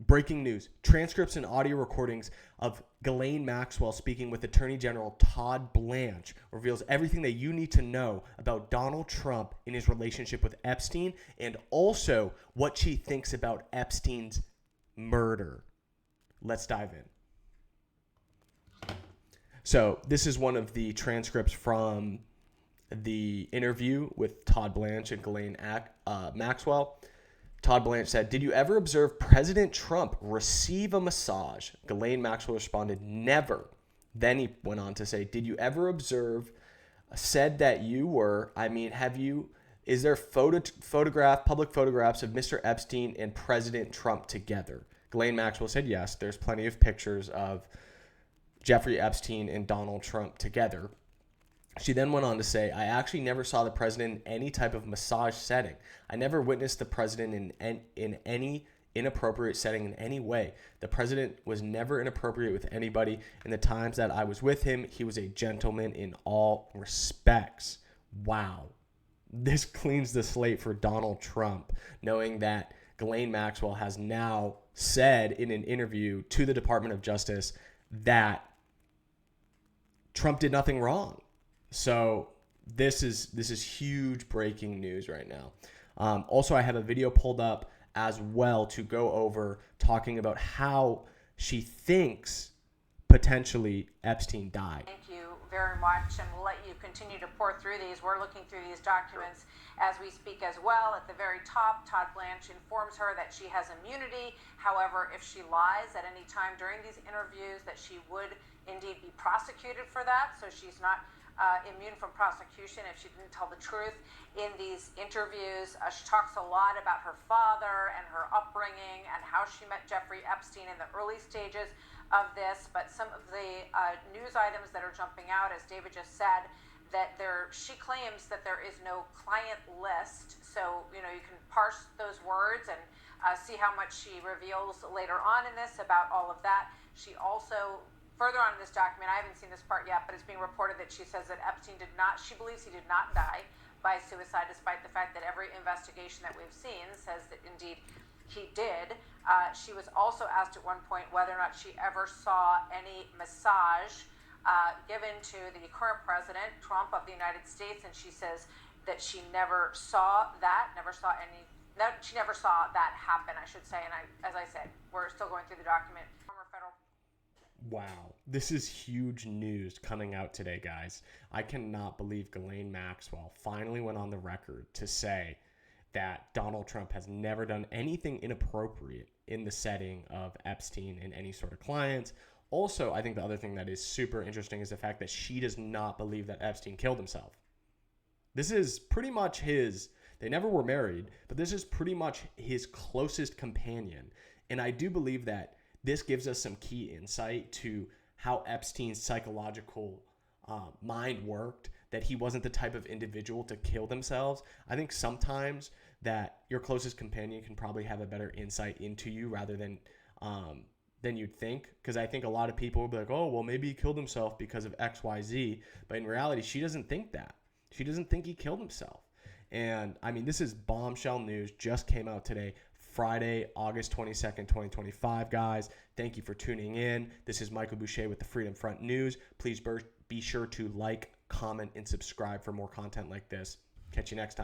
breaking news, transcripts and audio recordings of Ghislaine Maxwell speaking with Attorney General Todd Blanche reveals everything that you need to know about Donald Trump in his relationship with Epstein, and also what she thinks about Epstein's murder. Let's dive in. So this is one of the transcripts from the interview with Todd Blanche and Ghislaine Maxwell. Todd Blanche said, "Did you ever observe President Trump receive a massage?" Ghislaine Maxwell responded, "Never." Then he went on to say, "Did you ever observe, said that you were, have you, is there public photographs of Mr. Epstein and President Trump together?" Ghislaine Maxwell said, "Yes, there's plenty of pictures of Jeffrey Epstein and Donald Trump together." She then went on to say, "I actually never saw the president in any type of massage setting. I never witnessed the president in any inappropriate setting in any way. The president was never inappropriate with anybody. In the times that I was with him, he was a gentleman in all respects." Wow. This cleans the slate for Donald Trump, knowing that Ghislaine Maxwell has now said in an interview to the Department of Justice that Trump did nothing wrong. So this is huge breaking news right now. Also, I have a video pulled up as well to go over talking about how she thinks potentially Epstein died. Thank you very much, and we'll let you continue to pour through these. We're looking through these documents as we speak as well. At the very top, Todd Blanche informs her that she has immunity. However, if she lies at any time during these interviews, that she would indeed be prosecuted for that. So she's not immune from prosecution if she didn't tell the truth in these interviews. She talks a lot about her father and her upbringing and how she met Jeffrey Epstein in the early stages of this. But some of the news items that are jumping out, as David just said, that she claims that there is no client list. So, you can parse those words and see how much she reveals later on in this about all of that. She also, further on in this document, I haven't seen this part yet, but it's being reported that she says that she believes he did not die by suicide, despite the fact that every investigation that we've seen says that indeed he did. She was also asked at one point whether or not she ever saw any massage given to the current president, Trump of the United States, and she says that she never saw that, she never saw that happen, I should say. And as I said, we're still going through the document. Former federal. Wow, this is huge news coming out today, guys. I cannot believe Ghislaine Maxwell finally went on the record to say that Donald Trump has never done anything inappropriate in the setting of Epstein and any sort of clients. Also, I think the other thing that is super interesting is the fact that she does not believe that Epstein killed himself. This is pretty much they never were married, but this is pretty much his closest companion. And I do believe that this gives us some key insight to how Epstein's psychological mind worked, that he wasn't the type of individual to kill themselves. I think sometimes that your closest companion can probably have a better insight into you rather than you'd think. Because I think a lot of people will be like, oh, well, maybe he killed himself because of X, Y, Z. But in reality, she doesn't think that. She doesn't think he killed himself. And this is bombshell news, just came out today. Friday, August 22nd, 2025, guys. Thank you for tuning in. This is Michael Boucher with the Freedom Front News. Please be sure to like, comment, and subscribe for more content like this. Catch you next time.